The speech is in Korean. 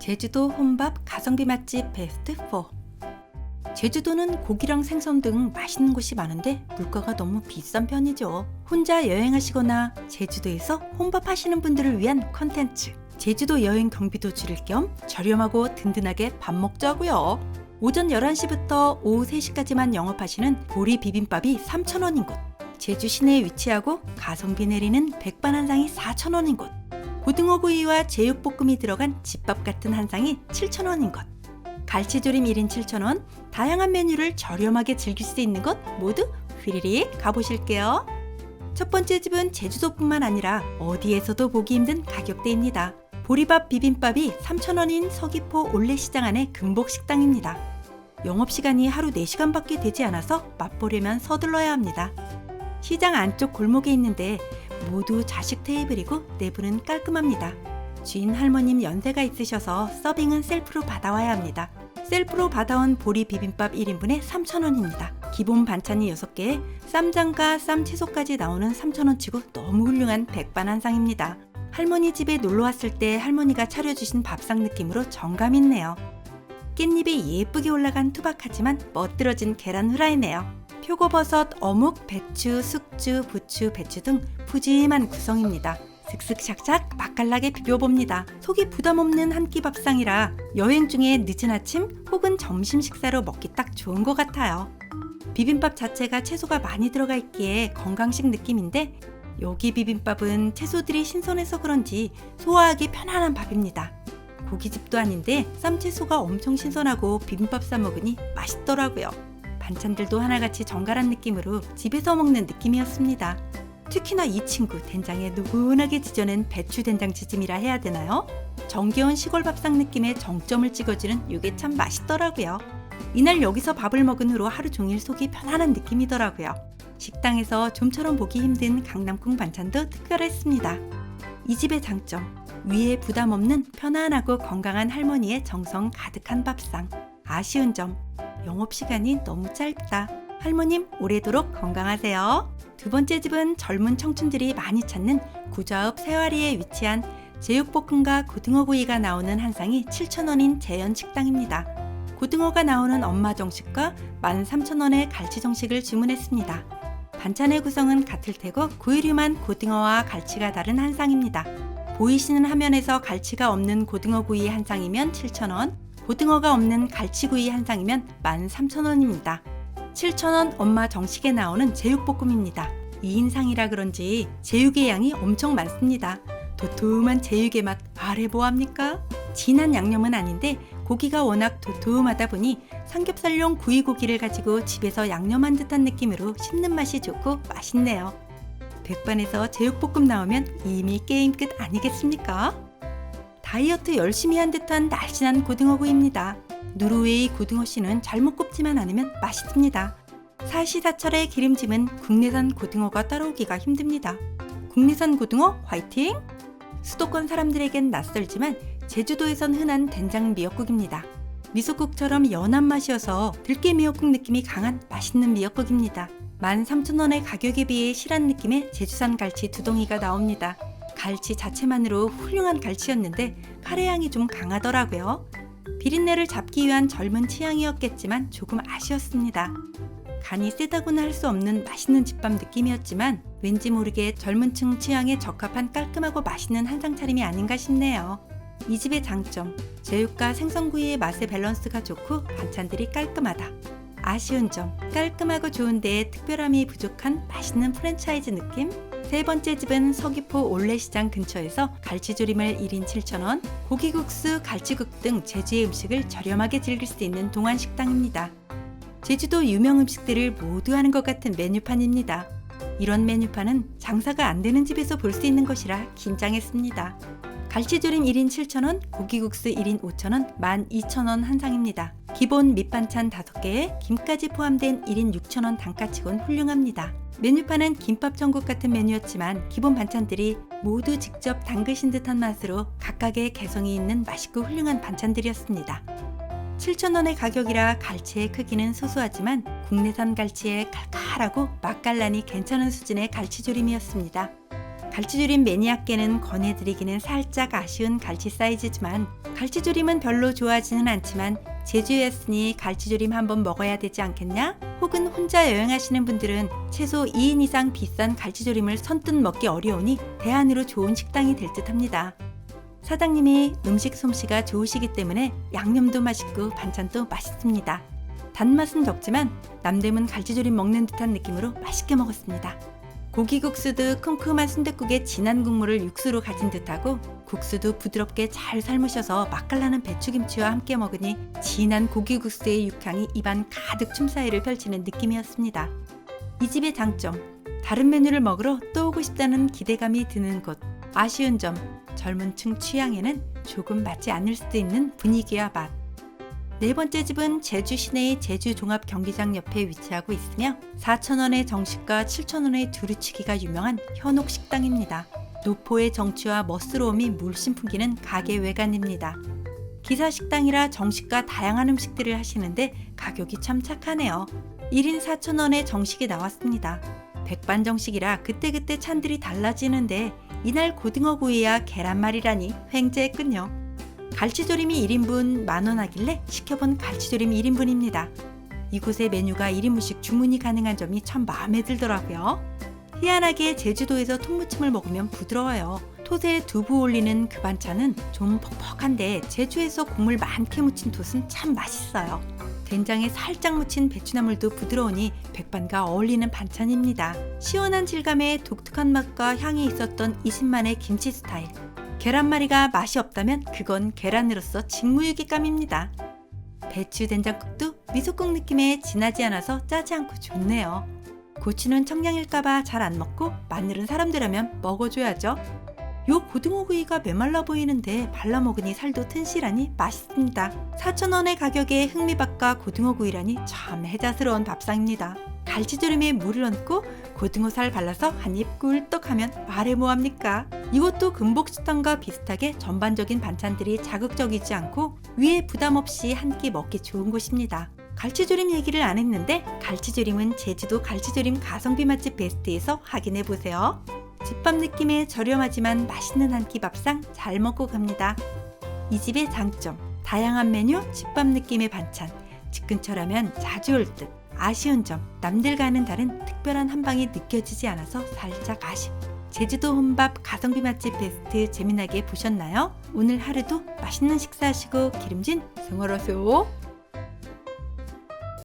제주도 혼밥 가성비 맛집 베스트 4. 제주도는 고기랑 생선 등 맛있는 곳이 많은데 물가가 너무 비싼 편이죠. 혼자 여행하시거나 제주도에서 혼밥하시는 분들을 위한 컨텐츠. 제주도 여행 경비도 줄일 겸 저렴하고 든든하게 밥 먹자고요. 오전 11시부터 오후 3시까지만 영업하시는 보리 비빔밥이 3,000원인 곳. 제주 시내에 위치하고 가성비 내리는 백반 한 상이 4,000원인 곳. 고등어구이와 제육볶음이 들어간 집밥 같은 한 상이 7,000원인 것. 갈치조림 1인 7,000원, 다양한 메뉴를 저렴하게 즐길 수 있는 곳 모두 휘리릭 가보실게요. 첫 번째 집은 제주도뿐만 아니라 어디에서도 보기 힘든 가격대입니다. 보리밥 비빔밥이 3,000원인 서귀포 올레시장 안의 금복식당입니다. 영업시간이 하루 4시간밖에 되지 않아서 맛보려면 서둘러야 합니다. 시장 안쪽 골목에 있는데 모두 자식 테이블이고 내부는 깔끔합니다. 주인 할머님 연세가 있으셔서 서빙은 셀프로 받아와야 합니다. 셀프로 받아온 보리 비빔밥 1인분에 3,000원입니다. 기본 반찬이 6개에 쌈장과 쌈채소까지 나오는 3,000원 치고 너무 훌륭한 백반 한 상입니다. 할머니 집에 놀러왔을 때 할머니가 차려주신 밥상 느낌으로 정감 있네요. 깻잎이 예쁘게 올라간 투박하지만 멋들어진 계란 후라이네요. 표고버섯, 어묵, 배추, 숙주, 부추, 배추 등 푸짐한 구성입니다. 슥슥샥샥 맛깔나게 비벼봅니다. 속이 부담없는 한 끼 밥상이라 여행 중에 늦은 아침 혹은 점심 식사로 먹기 딱 좋은 것 같아요. 비빔밥 자체가 채소가 많이 들어가 있기에 건강식 느낌인데 여기 비빔밥은 채소들이 신선해서 그런지 소화하기 편안한 밥입니다. 고깃집도 아닌데 쌈채소가 엄청 신선하고 비빔밥 싸 먹으니 맛있더라고요. 반찬들도 하나같이 정갈한 느낌으로 집에서 먹는 느낌이었습니다. 특히나 이 친구 된장에 누군하게 지져낸 배추 된장찌짐이라 해야 되나요? 정겨운 시골 밥상 느낌의 정점을 찍어주는 이게 참 맛있더라고요. 이날 여기서 밥을 먹은 후로 하루 종일 속이 편안한 느낌이더라고요. 식당에서 좀처럼 보기 힘든 강남콩 반찬도 특별했습니다. 이 집의 장점, 위에 부담 없는 편안하고 건강한 할머니의 정성 가득한 밥상. 아쉬운 점, 영업시간이 너무 짧다. 할머님 오래도록 건강하세요. 두 번째 집은 젊은 청춘들이 많이 찾는 구좌읍 세화리에 위치한 제육볶음과 고등어구이가 나오는 한 상이 7,000원인 재현식당입니다. 고등어가 나오는 엄마 정식과 13,000원의 갈치 정식을 주문했습니다. 반찬의 구성은 같을 테고 구이류만 고등어와 갈치가 다른 한 상입니다. 보이시는 화면에서 갈치가 없는 고등어구이 한 상이면 7,000원, 고등어가 없는 갈치구이 한 상이면 13,000원입니다. 7,000원 엄마 정식에 나오는 제육볶음입니다. 2인상이라 그런지 제육의 양이 엄청 많습니다. 도톰한 제육의 맛 말해보합니까? 진한 양념은 아닌데 고기가 워낙 도톰하다 보니 삼겹살용 구이고기를 가지고 집에서 양념한 듯한 느낌으로 씹는 맛이 좋고 맛있네요. 백반에서 제육볶음 나오면 이미 게임 끝 아니겠습니까? 다이어트 열심히 한 듯한 날씬한 고등어구이입니다. 노르웨이 고등어씨는 잘못 굽지만 않으면 맛있습니다. 사시사철의 기름짐은 국내산 고등어가 따라오기가 힘듭니다. 국내산 고등어 화이팅! 수도권 사람들에겐 낯설지만 제주도에선 흔한 된장 미역국입니다. 미소국처럼 연한 맛이어서 들깨 미역국 느낌이 강한 맛있는 미역국입니다. 13,000원의 가격에 비해 실한 느낌의 제주산 갈치 2덩이가 나옵니다. 갈치 자체만으로 훌륭한 갈치였는데 카레향이 좀 강하더라고요. 비린내를 잡기 위한 젊은 취향이었겠지만 조금 아쉬웠습니다. 간이 세다고는 할 수 없는 맛있는 집밥 느낌이었지만 왠지 모르게 젊은 층 취향에 적합한 깔끔하고 맛있는 한상 차림이 아닌가 싶네요. 이 집의 장점, 제육과 생선구이의 맛의 밸런스가 좋고 반찬들이 깔끔하다. 아쉬운 점, 깔끔하고 좋은데 특별함이 부족한 맛있는 프랜차이즈 느낌? 세 번째 집은 서귀포 올레시장 근처에서 갈치조림을 1인 7,000원, 고기국수, 갈치국 등 제주의 음식을 저렴하게 즐길 수 있는 동안식당입니다. 제주도 유명 음식들을 모두 하는 것 같은 메뉴판입니다. 이런 메뉴판은 장사가 안 되는 집에서 볼 수 있는 것이라 긴장했습니다. 갈치조림 1인 7,000원, 고기국수 1인 5,000원, 12,000원 한 상입니다. 기본 밑반찬 5개에 김까지 포함된 1인 6,000원 단가치곤 훌륭합니다. 메뉴판은 김밥 천국 같은 메뉴였지만 기본 반찬들이 모두 직접 담그신 듯한 맛으로 각각의 개성이 있는 맛있고 훌륭한 반찬들이었습니다. 7,000원의 가격이라 갈치의 크기는 소소하지만 국내산 갈치에 칼칼하고 맛깔나니 괜찮은 수준의 갈치조림이었습니다. 갈치조림 매니아께는 권해드리기는 살짝 아쉬운 갈치 사이즈지만 갈치조림은 별로 좋아하지는 않지만 제주에 왔으니 갈치조림 한번 먹어야 되지 않겠냐? 혹은 혼자 여행하시는 분들은 최소 2인 이상 비싼 갈치조림을 선뜻 먹기 어려우니 대안으로 좋은 식당이 될 듯합니다. 사장님이 음식 솜씨가 좋으시기 때문에 양념도 맛있고 반찬도 맛있습니다. 단맛은 적지만 남대문 갈치조림 먹는 듯한 느낌으로 맛있게 먹었습니다. 고기국수도 쿰쿰한 순댓국에 진한 국물을 육수로 가진 듯하고 국수도 부드럽게 잘 삶으셔서 맛깔나는 배추김치와 함께 먹으니 진한 고기국수의 육향이 입안 가득 춤사위를 펼치는 느낌이었습니다. 이 집의 장점, 다른 메뉴를 먹으러 또 오고 싶다는 기대감이 드는 곳. 아쉬운 점, 젊은 층 취향에는 조금 맞지 않을 수도 있는 분위기와 맛. 네 번째 집은 제주 시내의 제주종합경기장 옆에 위치하고 있으며 4,000원의 정식과 7,000원의 두루치기가 유명한 현옥식당입니다. 노포의 정취와 멋스러움이 물씬 풍기는 가게 외관입니다. 기사식당이라 정식과 다양한 음식들을 하시는데 가격이 참 착하네요. 1인 4,000원의 정식이 나왔습니다. 백반정식이라 그때그때 찬들이 달라지는데 이날 고등어구이와 계란말이라니 횡재했군요. 갈치조림이 1인분 만원 하길래 시켜본 갈치조림 1인분입니다. 이곳의 메뉴가 1인분씩 주문이 가능한 점이 참 마음에 들더라고요. 희한하게 제주도에서 통무침을 먹으면 부드러워요. 톳에 두부 올리는 그 반찬은 좀 퍽퍽한데 제주에서 국물 많게 묻힌 톳은 참 맛있어요. 된장에 살짝 묻힌 배추나물도 부드러우니 백반과 어울리는 반찬입니다. 시원한 질감에 독특한 맛과 향이 있었던 20만의 김치 스타일. 계란말이가 맛이 없다면 그건 계란으로서 직무유기감입니다. 배추 된장국도 미소국 느낌에 진하지 않아서 짜지 않고 좋네요. 고추는 청량일까봐 잘 안 먹고 마늘은 사람들하면 먹어줘야죠. 요 고등어구이가 메말라 보이는데 발라 먹으니 살도 튼실하니 맛있습니다. 4,000원의 가격에 흑미밥과 고등어구이라니 참 혜자스러운 밥상입니다. 갈치조림에 물을 얹고 고등어살 발라서 한입 꿀떡하면 말해 뭐합니까? 이것도 금복식당과 비슷하게 전반적인 반찬들이 자극적이지 않고 위에 부담 없이 한 끼 먹기 좋은 곳입니다. 갈치조림 얘기를 안 했는데 갈치조림은 제주도 갈치조림 가성비 맛집 베스트에서 확인해 보세요. 집밥 느낌의 저렴하지만 맛있는 한 끼 밥상 잘 먹고 갑니다. 이 집의 장점, 다양한 메뉴, 집밥 느낌의 반찬, 집 근처라면 자주 올 듯. 아쉬운 점, 남들과는 다른 특별한 한방이 느껴지지 않아서 살짝 아쉽. 제주도 혼밥 가성비 맛집 베스트 재미나게 보셨나요? 오늘 하루도 맛있는 식사하시고 기름진 생활하세요.